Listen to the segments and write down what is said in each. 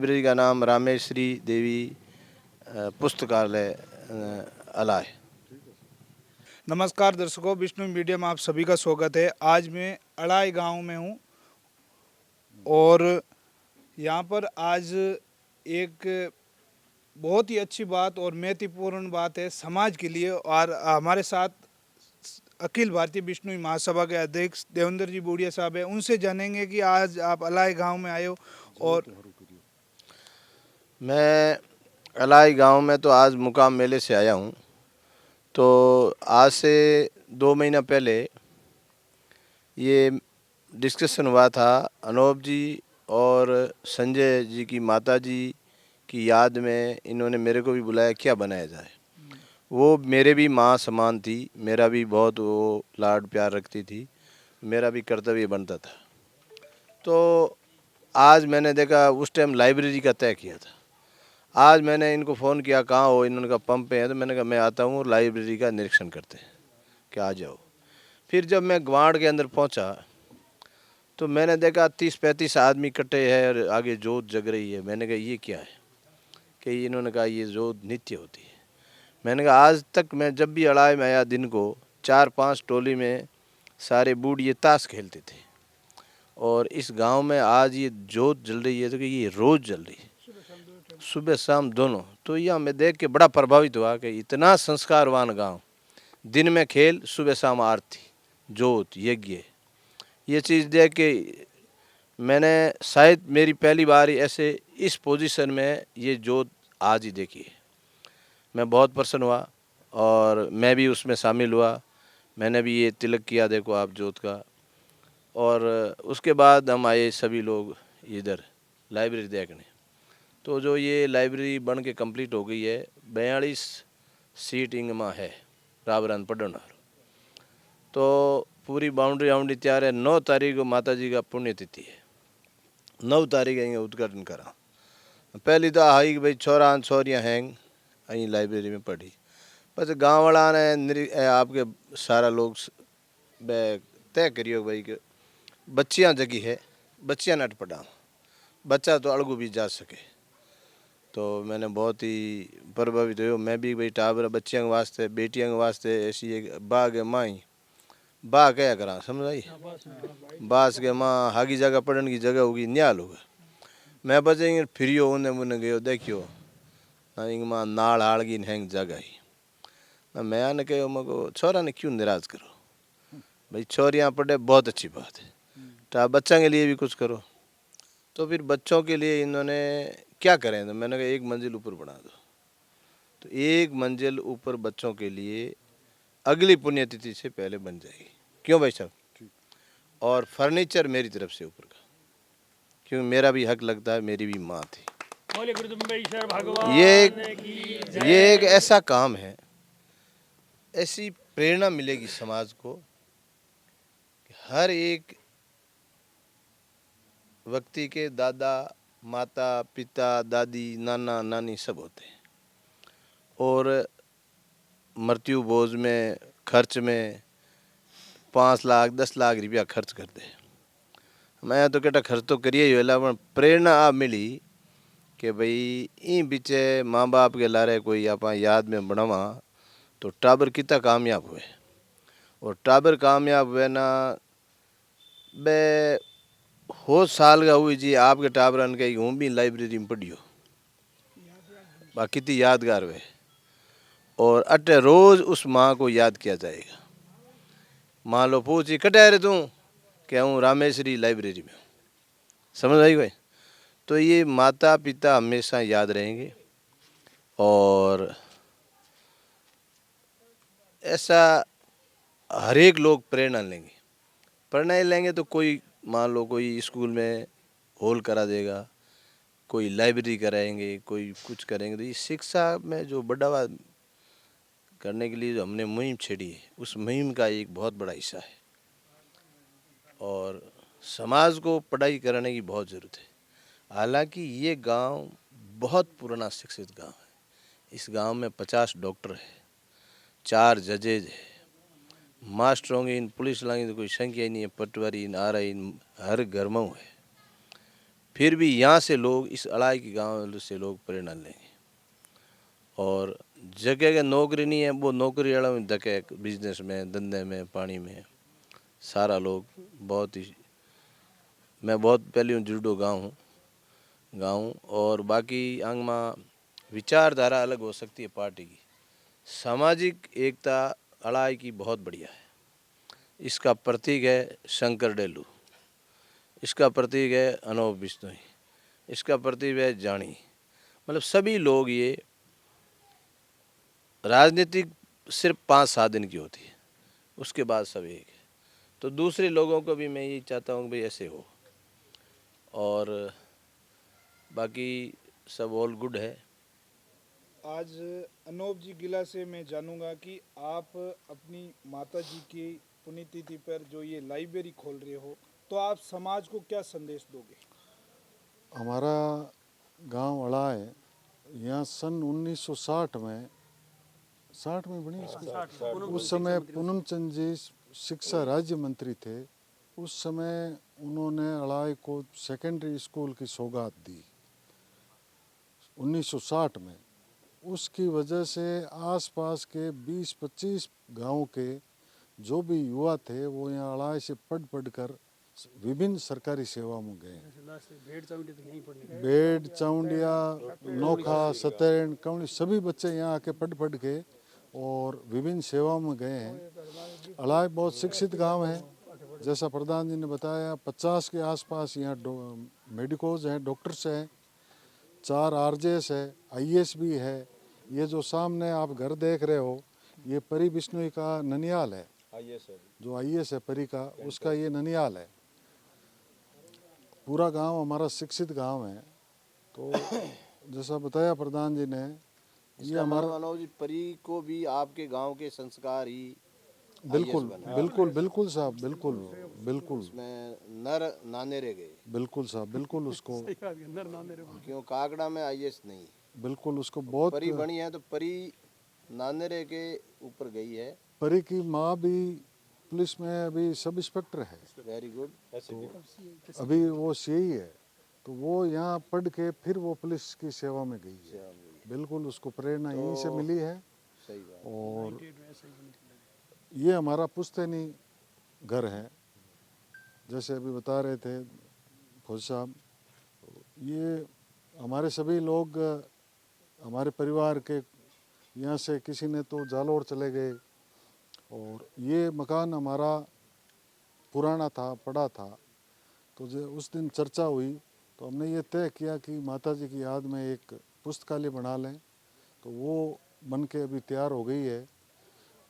Library का नाम रामेश्वरी देवी पुस्तकालय अलाय। नमस्कार दर्शकों, विष्णु मीडिया में आप सभी का स्वागत है। आज मैं अड़ाई गांव में हूं और यहां पर आज एक बहुत ही अच्छी बात और महत्वपूर्ण बात है समाज के लिए। और हमारे साथ अखिल भारतीय विष्णु महासभा के अध्यक्ष देवेंद्र जी बूढ़िया साहब हैं। उनसे जानेंगे कि आज आप अलाई गांव में आए हो। और मैं अलाय गांव में तो आज मुकाम मेले से आया हूं। तो आज से 2 महीना पहले ये डिस्कशन हुआ था, अनूप जी और संजय जी की माता जी की याद में इन्होंने मेरे को भी बुलाया, क्या बनाया जाए। वो मेरे भी माँ समान थी, मेरा भी बहुत वो लाड प्यार रखती थी, मेरा भी कर्तव्य बनता था। तो आज मैंने देखा, उस टाइम लाइब्रेरी का तय किया था। आज मैंने इनको फ़ोन किया, कहाँ हो? इन्होंने कहा पंप पे है। तो मैंने कहा मैं आता हूँ, लाइब्रेरी का निरीक्षण करते हैं, कि आ जाओ। फिर जब मैं ग्वाड़ के अंदर पहुँचा तो मैंने देखा 30-35 आदमी इकट्ठे हैं और आगे जोत जग रही है। मैंने कहा ये क्या है? कि इन्होंने कहा ये जोत नित्य होती है। मैंने कहा आज तक मैं जब भी अड़ाई में आया, दिन को 4-5 टोली में सारे बूढ़े ताश खेलते थे, और इस गांव में आज ये जोत जल रही है, तो कि ये रोज़ जल रही है, सुबह शाम दोनों। तो यह मैं देख के बड़ा प्रभावित हुआ कि इतना संस्कारवान गांव, दिन में खेल, सुबह शाम आरती, जोत, यज्ञ। ये चीज़ देख के मैंने शायद मेरी पहली बार ऐसे इस पोजीशन में ये जोत आज ही देखी है। मैं बहुत प्रसन्न हुआ और मैं भी उसमें शामिल हुआ। मैंने भी ये तिलक किया, देखो आप, जोत का। और उसके बाद हम आए सभी लोग इधर लाइब्रेरी देखने। तो जो ये लाइब्रेरी बन के कंप्लीट हो गई है, 42 सीटिंग में है, रावरान पढ़ना। तो पूरी बाउंड्री वाउंड्री तैयार है। 9 तारीख को माता जी का पुण्यतिथि है। 9 तारीख અહીં उद्घाटन करा। पहली तो आई कि भाई छोरा छोरियाँ हैं અહીં लाइब्रेरी में पढ़ी। પછી गाँववाला ने आपके सारा लोग तय करियो भाई कि बच्चियाँ जगी है, बच्चियाँ नट पढ़ा, बच्चा तो अड़गू भी जा सके। तो मैंने बहुत ही प्रभावित हो। मैं भी भाई टाबर बच्चियों के वास्ते, बेटियों के वास्ते ऐसी एक बाग है माई, बाग क्या करा समझ आई, बास के माँ हागी जगह पढ़ने की जगह होगी, न्याल होगा। मैं बचेंगे फ्री हो उन्हें मुने गयो देखियो इंग माँ नाल हाड़गी हैंग जगह ही ना। मैं आने कहो मको छोरा ने क्यों निराश करो भाई, छोरियाँ पढ़े बहुत अच्छी बात है, तो बच्चा के लिए भी कुछ करो। तो फिर बच्चों के लिए इन्होंने क्या करें, तो मैंने कहा 1 मंजिल ऊपर बना दो। तो 1 मंजिल ऊपर बच्चों के लिए अगली पुण्यतिथि से पहले बन जाएगी। क्यों भाई साहब? और फर्नीचर मेरी तरफ से ऊपर का, क्योंकि मेरा भी हक लगता है, मेरी भी माँ थी। ये एक ऐसा काम है, ऐसी प्रेरणा मिलेगी समाज को कि हर एक व्यक्ति के दादा, माता, पिता, दादी, नाना, नानी सब होते हैं, और मृत्यु भोज में, खर्च में 5 लाख 10 लाख रुपया खर्च कर दे। मैं तो कहता खर्च तो करिए ही वेला, पर प्रेरणा आप मिली कि भाई ई बीचे माँ बाप के लारे कोई आप याद में बनावा तो टाबर कितना कामयाब हुए। और टाबर कामयाब हुए ना बे हो साल का हुई जी आपके टाबरन के हूँ भी लाइब्रेरी में पढ़ियो, बाकी कितनी यादगार हुए। और अटे रोज़ उस माँ को याद किया जाएगा। मान लो पूछी कटे रे तू, क्या हूँ रामेश्वरी लाइब्रेरी में, समझ आई भाई। तो ये माता पिता हमेशा याद रहेंगे, और ऐसा हर एक लोग प्रेरणा लेंगे। प्रेरणा लेंगे तो कोई मान लो कोई स्कूल में हॉल करा देगा, कोई लाइब्रेरी कराएंगे, कोई कुछ करेंगे। तो ये शिक्षा में जो बढ़ावा करने के लिए जो हमने मुहिम छेड़ी है, उस मुहिम का एक बहुत बड़ा हिस्सा है। और समाज को पढ़ाई कराने की बहुत ज़रूरत है। हालांकि ये गांव बहुत पुराना शिक्षित गांव है। इस गांव में 50 डॉक्टर है, 4 जजेज है, मास्टरों की इन पुलिस लाइन तो कोई संख्या ही नहीं है, पटवारी इन आर आई हर घर में है। फिर भी यहाँ से लोग, इस अलाई के गांव से लोग प्रेरणा लेंगे। और जगह के नौकरी नहीं है, वो नौकरी वाला में धके, बिजनेस में, धंधे में, पानी में सारा लोग बहुत ही, मैं बहुत पहले जुड़ो गाँव और बाकी अंग में विचारधारा अलग हो सकती है पार्टी की, सामाजिक एकता अड़ाई की बहुत बढ़िया है। इसका प्रतीक है शंकर डेलू, इसका प्रतीक है अनोप बिश्नोई, इसका प्रतीक है जानी। मतलब सभी लोग, ये राजनीतिक सिर्फ 5-7 दिन की होती है, उसके बाद सब एक है। तो दूसरे लोगों को भी मैं यही चाहता हूँ कि भाई ऐसे हो, और बाकी सब ऑल गुड है। आज अनोप जी गिला से मैं जानूंगा कि आप अपनी माता जी की पुण्यतिथि पर जो ये लाइब्रेरी खोल रहे हो, तो आप समाज को क्या संदेश दोगे? हमारा गांव अड़ा है, यहाँ सन 1960 में 60 में बनी स्कूल। उस समय पूनम चंद जी शिक्षा राज्य मंत्री थे। उस समय उन्होंने अड़ाई को सेकेंडरी स्कूल की सौगात दी 1960 में। उसकी वजह से आसपास के 20-25 गांव के जो भी युवा थे वो यहाँ अड़ाई से पढ़ कर विभिन्न सरकारी सेवा में गए। बेड, चाउंडिया, नोखा, सतैन, कौड़ी सभी बच्चे यहाँ आके पढ़ के और विभिन्न सेवाओं में गए हैं। अड़ाई बहुत शिक्षित गांव है, जैसा प्रधान जी ने बताया। 50 के आसपास यहाँ मेडिकोज हैं, डॉक्टर्स हैं, 4 आरजेएस है, आईएएस भी है। ये जो सामने आप घर देख रहे हो, ये परी बिश्नोई का ननियाल है, जो आईएएस है परी का, उसका ये ननियाल है। पूरा गांव हमारा शिक्षित गांव है। तो जैसा बताया प्रधान जी ने, ये हमारा मनोज जी, परी को भी आपके गांव के संस्कार ही बिल्कुल साहब, बिल्कुल उसमें नर नाने रह गए। बिल्कुल साहब, बिल्कुल उसको क्यों कागड़ा में आईएएस नहीं, बिल्कुल उसको बहुत परी बनी है, तो परी नानेरे के ऊपर गई है। परी की माँ भी पुलिस में अभी सब इंस्पेक्टर है। Very good. तो अभी वो सीआई है, तो वो यहाँ पढ़ के फिर वो पुलिस की सेवा में गई है। बिल्कुल उसको प्रेरणा यहीं से मिली है। सही बात। और ये हमारा पुश्तैनी घर है, जैसे अभी बता रहे थे फौज साहब। ये हमारे सभी लोग, हमारे परिवार के यहाँ से किसी ने तो जालौर चले गए, और ये मकान हमारा पुराना था, पड़ा था। तो जो उस दिन चर्चा हुई तो हमने ये तय किया कि माता जी की याद में एक पुस्तकालय बना लें। तो वो बन के अभी तैयार हो गई है।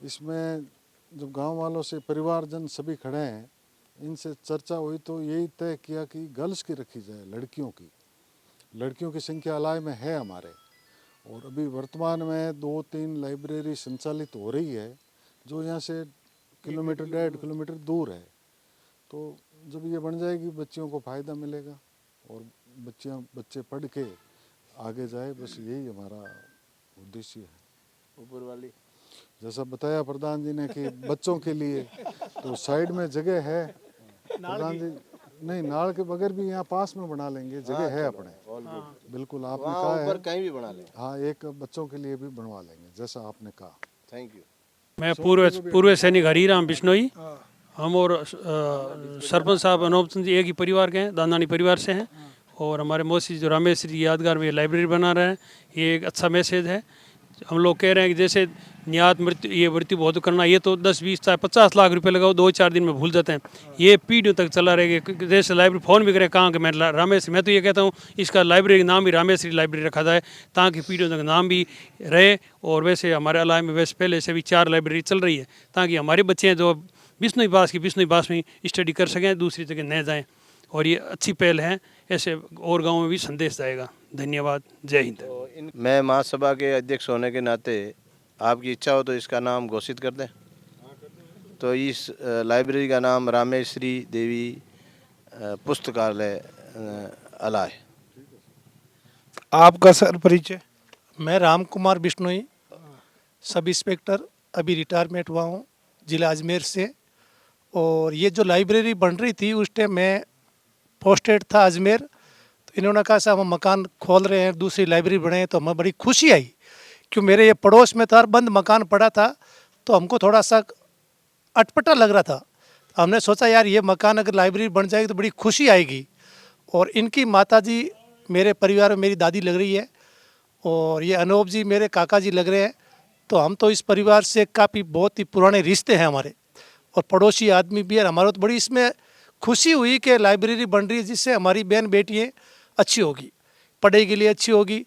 इसमें जब गांव वालों से परिवारजन सभी खड़े हैं, इनसे चर्चा हुई तो यही तय किया कि गर्ल्स की रखी जाए, लड़कियों की संख्या अलाई में है हमारे। और अभी वर्तमान में 2-3 लाइब्रेरी संचालित हो रही है, जो यहाँ से 1-1.5 किलोमीटर दूर है। तो जब ये बन जाएगी, बच्चियों को फ़ायदा मिलेगा और बच्चे पढ़ के आगे जाए, बस यही हमारा उद्देश्य है। ऊपर वाली जैसा बताया प्रधान जी ने कि बच्चों के लिए तो साइड में जगह है। प्रधान जी नहीं, नाल के बगैर भी यहाँ पास में बना लेंगे, जगह है अपने। बिल्कुल आपने कहा है, कहीं भी बना लें। हाँ, एक बच्चों के लिए भी बनवा लेंगे, जैसा आपने कहा। Thank you. मैं पूर्व सैनिक हरीराम बिश्नोई, हम और सरपंच साहब अनोप चंद जी एक ही परिवार के हैं, दानानी परिवार से हैं। और हमारे मौसी जो रामेश जी यादगार में लाइब्रेरी बना रहे हैं, ये एक अच्छा मैसेज है। हम लोग कह रहे हैं कि जैसे नियत मृत्यु, ये मृत्यु बहुत करना, ये तो 10-20 चाहे 50 लाख रुपए लगाओ, 2-4 दिन में भूल जाते हैं। ये पीढ़ियों तक चला रहेगा। जैसे लाइब्रेरी फ़ोन भी करें कहाँ कि मैं रामेश, मैं तो ये कहता हूँ इसका लाइब्रेरी का नाम भी रामेश्वरी लाइब्रेरी रखा जाए, ताकि पीढ़ियों तक नाम भी रहे। और वैसे हमारे अलाई में वैसे पहले से भी 4 लाइब्रेरी चल रही है, ताकि हमारे बच्चे हैं जो बिश्नोई बास में स्टडी कर सकें, दूसरी जगह न जाएँ। और ये अच्छी पहल है, ऐसे और गाँव में भी संदेश जाएगा। धन्यवाद। जय हिंद। मैं महासभा के अध्यक्ष होने के नाते, आपकी इच्छा हो तो इसका नाम घोषित कर दें। तो इस लाइब्रेरी का नाम रामेश्वरी देवी पुस्तकालय अलाई। आपका सर परिचय? मैं राम कुमार बिश्नोई, सब इंस्पेक्टर, अभी रिटायरमेंट हुआ हूँ, जिला अजमेर से। और ये जो लाइब्रेरी बन रही थी उस टाइम मैं पोस्टेड था अजमेर, तो इन्होंने कहा साहब हम मकान खोल रहे हैं, दूसरी लाइब्रेरी बनाए, तो हमें बड़ी खुशी आई। क्यों मेरे ये पड़ोस में था और बंद मकान पड़ा था, तो हमको थोड़ा सा अटपटा लग रहा था। हमने सोचा यार ये मकान अगर लाइब्रेरी बन जाएगी तो बड़ी खुशी आएगी। और इनकी माताजी मेरे परिवार में मेरी दादी लग रही है, और ये अनूप जी मेरे काका जी लग रहे हैं। तो हम तो इस परिवार से काफ़ी बहुत ही पुराने रिश्ते हैं हमारे, और पड़ोसी आदमी भी है हमारा। तो बड़ी इसमें खुशी हुई कि लाइब्रेरी बन रही है, जिससे हमारी बहन बेटियाँ अच्छी होगी, पढ़ाई के लिए अच्छी होगी।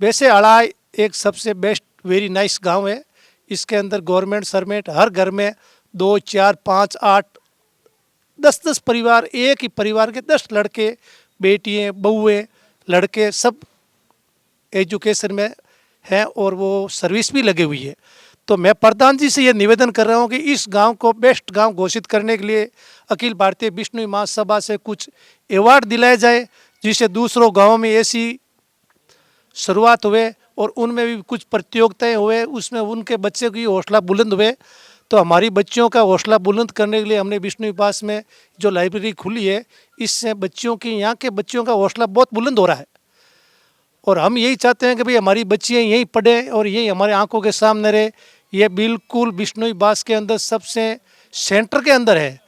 वैसे अड़ाई एक सबसे बेस्ट वेरी नाइस गांव है। इसके अंदर गवर्नमेंट सरमेंट हर घर में 2, 4, 5, 8, 10 परिवार, एक ही परिवार के 10 लड़के बेटियाँ बहुएँ लड़के सब एजुकेशन में हैं, और वो सर्विस भी लगी हुई है। तो मैं प्रधान जी से ये निवेदन कर रहा हूँ कि इस गांव को बेस्ट गांव घोषित करने के लिए अखिल भारतीय बिश्नोई महासभा से कुछ अवार्ड दिलाया जाए, जिससे दूसरों गांवों में ऐसी शुरुआत हुए और उनमें भी कुछ प्रतियोगिताएं हुए, उसमें उनके बच्चे की हौसला बुलंद हुए। तो हमारी बच्चियों का हौसला बुलंद करने के लिए हमने बिश्नोई पास में जो लाइब्रेरी खुली है, इससे बच्चियों की, यहाँ के बच्चियों का हौसला बहुत बुलंद हो रहा है। और हम यही चाहते हैं कि भाई हमारी बच्चियाँ यहीं पढ़ें और यही हमारे आंखों के सामने रहे। ये बिल्कुल बिश्नोई बास के अंदर सबसे सेंटर के अंदर है।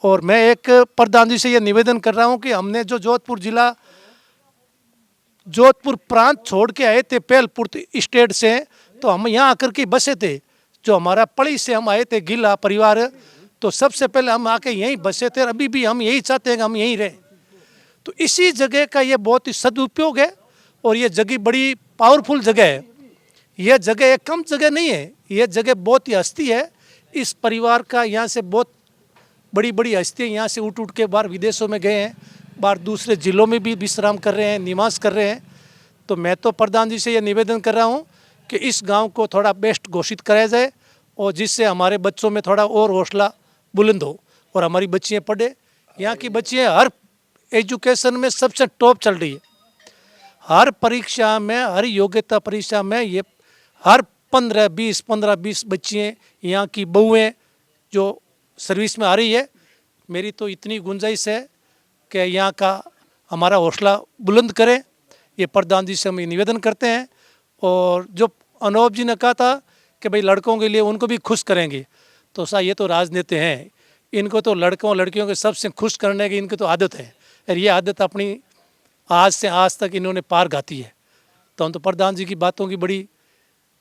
और मैं एक प्रधान जी से ये निवेदन कर रहा हूँ कि हमने जो जोधपुर प्रांत छोड़ के आए थे पेलपुर स्टेट से, तो हम यहाँ आकर के बसे थे। जो हमारा पड़ी से हम आए थे गिला परिवार, तो सबसे पहले हम आके यहीं बसे थे, और अभी भी हम यही चाहते हैं कि हम यहीं रहें। तो इसी जगह का ये बहुत ही सदुपयोग है, और ये जगह बड़ी पावरफुल जगह है। यह जगह एक कम जगह नहीं है, यह जगह बहुत ही हस्ती है। इस परिवार का यहाँ से बहुत बड़ी बड़ी हस्तियाँ यहाँ से उठ के बाहर विदेशों में गए हैं, बाहर दूसरे ज़िलों में भी विश्राम कर रहे हैं, निवास कर रहे हैं। तो मैं तो प्रधान जी से ये निवेदन कर रहा हूँ कि इस गांव को थोड़ा बेस्ट घोषित कराया जाए, और जिससे हमारे बच्चों में थोड़ा और हौसला बुलंद हो और हमारी बच्चियाँ पढ़े। यहाँ की बच्चियाँ हर एजुकेशन में सबसे टॉप चल रही है। हर परीक्षा में, हर योग्यता परीक्षा में ये हर 15-20 बच्चियाँ यहाँ की बहुएँ जो सर्विस में आ रही है। मेरी तो इतनी गुंजाइश है कि यहाँ का हमारा हौसला बुलंद करें, ये प्रधान जी से हम निवेदन करते हैं। और जो अनूप जी ने कहा था कि भाई लड़कों के लिए उनको भी खुश करेंगे, तो सा ये तो राजनीति हैं, इनको तो लड़कों लड़कियों के सबसे खुश करने की इनकी तो आदत है, और ये आदत अपनी आज से आज तक इन्होंने पार गाती है। तो हम तो प्रधान जी की बातों की बड़ी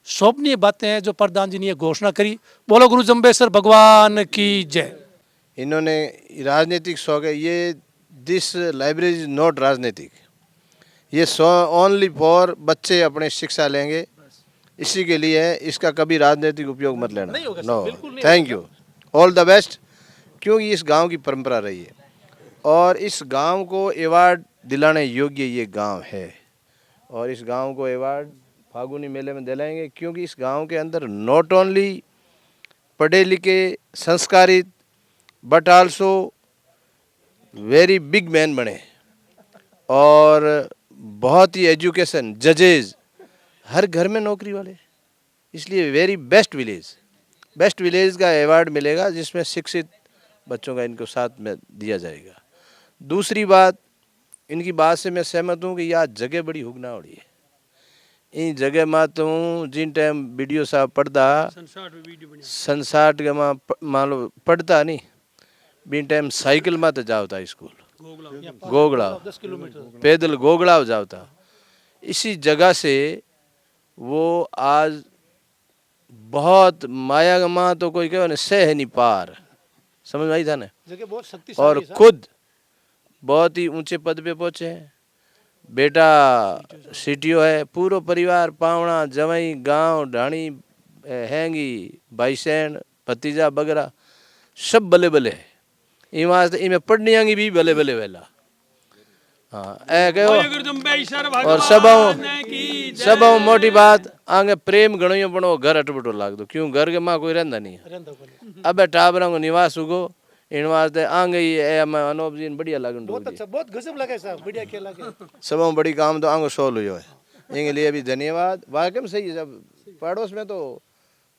शोभनीय बातें हैं जो प्रधान जी ने ये घोषणा करी। बोलो गुरु जम्बेश्वर भगवान की जय। इन्होंने राजनीतिक शौक है ये, दिस लाइब्रेरी इज नॉट राजनीतिक, ये ओनली फॉर बच्चे अपने शिक्षा लेंगे, इसी के लिए है। इसका कभी राजनीतिक उपयोग मत लेना। No, thank you, all the best. क्योंकि इस गांव की परंपरा रही है, और इस गांव को अवार्ड दिलाने योग्य ये गांव है, और इस गांव को अवार्ड फागुनी मेले में दिलाएंगे। क्योंकि इस गांव के अंदर नॉट ओनली पढ़े लिखे संस्कारित but also very big man बने, और बहुत ही एजुकेशन, जजेज, हर घर में नौकरी वाले। इसलिए वेरी बेस्ट विलेज का अवार्ड मिलेगा, जिसमें शिक्षित बच्चों का इनको साथ में दिया जाएगा। दूसरी बात, इनकी बात से मैं सहमत हूँ कि यह जगह बड़ी हुगना हो रही है। इन जगह में तो जिन टाइम वीडियो साहब पढ़ता संसाट के मां मान लो पढ़ता नहीं, बिन टाइम साइकिल में तो जाता स्कूल, गोगड़ा 10 किलोमीटर पैदल गोगड़ा हो जाता। इसी जगह से वो आज बहुत माया माँ तो कोई कहे सह नहीं पार, समझ में आई था ना, जगह बहुत शक्तिशाली और है। खुद बहुत ही ऊंचे पद पे पहुंचे हैं। बेटा सीटीओ है, पूरा परिवार पावना जवाई गांव ढाणी हैंगी भाई सैन भतीजा बगरा सब बले बले है। इमें पढ़ने आंगी भी बले बले वेला। हाँ ए कहो, और सब मोटी बात आगे प्रेम गणियों पड़ो घर अटपटो लाग दो। क्यों घर के माँ कोई रहंदा नहीं है, अब टाबरों को निवास उगो इन वास्ते आगे ही अनूप जी बढ़िया लगन। बहुत अच्छा, बहुत गजब लगे साहब, बढ़िया क्या लगे। सब बड़ी काम तो आंगो सोल हुई है, इनके लिए भी धन्यवाद। वाकई में सही है, जब पड़ोस में तो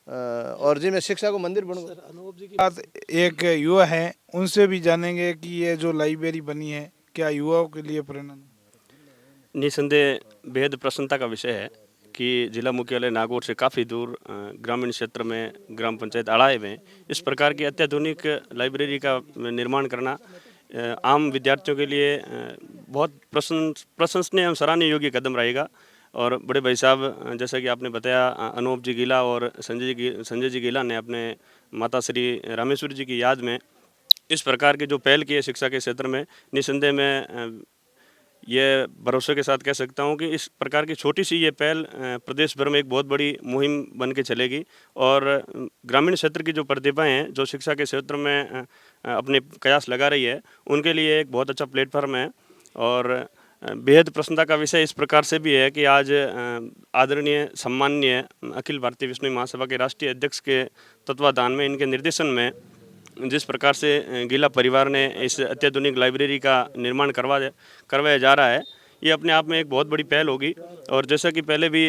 और जी में शिक्षा को मंदिर बन गया। अनूप जी की बात एक युवा है, उनसे भी जानेंगे कि ये जो लाइब्रेरी बनी है क्या युवाओं के लिए प्रेरणा। निसंदेह बेहद प्रसन्नता का विषय है कि जिला मुख्यालय नागौर से काफ़ी दूर ग्रामीण क्षेत्र में ग्राम पंचायत अड़ाए में इस प्रकार की अत्याधुनिक लाइब्रेरी का निर्माण करना आम विद्यार्थियों के लिए बहुत प्रशंसनीय एवं सराहनीय योग्य कदम रहेगा। और बड़े भाई साहब जैसा कि आपने बताया, अनूप जी गीला और संजय जी गीला ने अपने माता श्री रामेश्वरी जी की याद में इस प्रकार की जो पहल की है शिक्षा के क्षेत्र में, निसंदेह में ये भरोसे के साथ कह सकता हूँ कि इस प्रकार की छोटी सी ये पहल प्रदेश भर में एक बहुत बड़ी मुहिम बन के चलेगी। और ग्रामीण क्षेत्र की जो प्रतिभाएं हैं जो शिक्षा के क्षेत्र में अपने कयास लगा रही है, उनके लिए एक बहुत अच्छा प्लेटफॉर्म है। और बेहद प्रसन्नता का विषय इस प्रकार से भी है कि आज आदरणीय सम्माननीय अखिल भारतीय विश्नोई महासभा के राष्ट्रीय अध्यक्ष के तत्वाधान में, इनके निर्देशन में जिस प्रकार से गीला परिवार ने इस अत्याधुनिक लाइब्रेरी का निर्माण करवाया जा रहा है, ये अपने आप में एक बहुत बड़ी पहल होगी। और जैसा कि पहले भी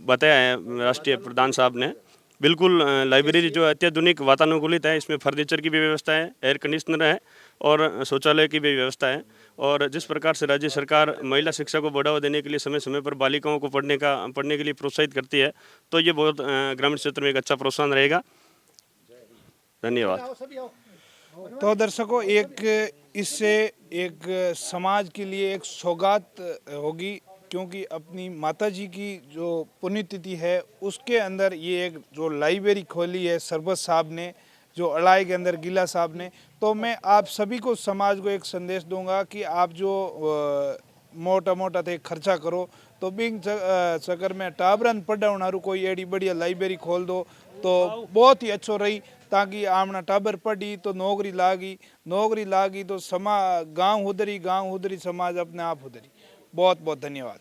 बताया है राष्ट्रीय प्रधान साहब ने, बिल्कुल लाइब्रेरी जो अत्याधुनिक वातानुकूलित है, इसमें फर्नीचर की भी व्यवस्था है, एयर कंडीशनर है और शौचालय की भी व्यवस्था है। और जिस प्रकार से राज्य सरकार महिला शिक्षा को बढ़ावा देने के लिए समय समय पर बालिकाओं को पढ़ने के लिए प्रोत्साहित करती है, तो ये बहुत ग्रामीण क्षेत्र में एक अच्छा प्रोत्साहन रहेगा। धन्यवाद। तो दर्शकों, एक इससे एक समाज के लिए एक सौगात होगी, क्योंकि अपनी माताजी की जो पुण्यतिथि है उसके अंदर ये एक जो लाइब्रेरी खोली है सरबत साहब ने, जो अड़ाई के अंदर गीला साहब ने। तो मैं आप सभी को, समाज को एक संदेश दूंगा कि आप जो मोटा मोटा थे खर्चा करो, तो बिंग चक्कर में टाबरन पढ़ाउणारू कोई एडी बढ़िया लाइब्रेरी खोल दो तो बहुत ही अच्छो रही, ताकि आमना टाबर पढ़ी तो नौकरी लागी तो गांव उधरी समाज अपने आप उधरी। बहुत बहुत धन्यवाद।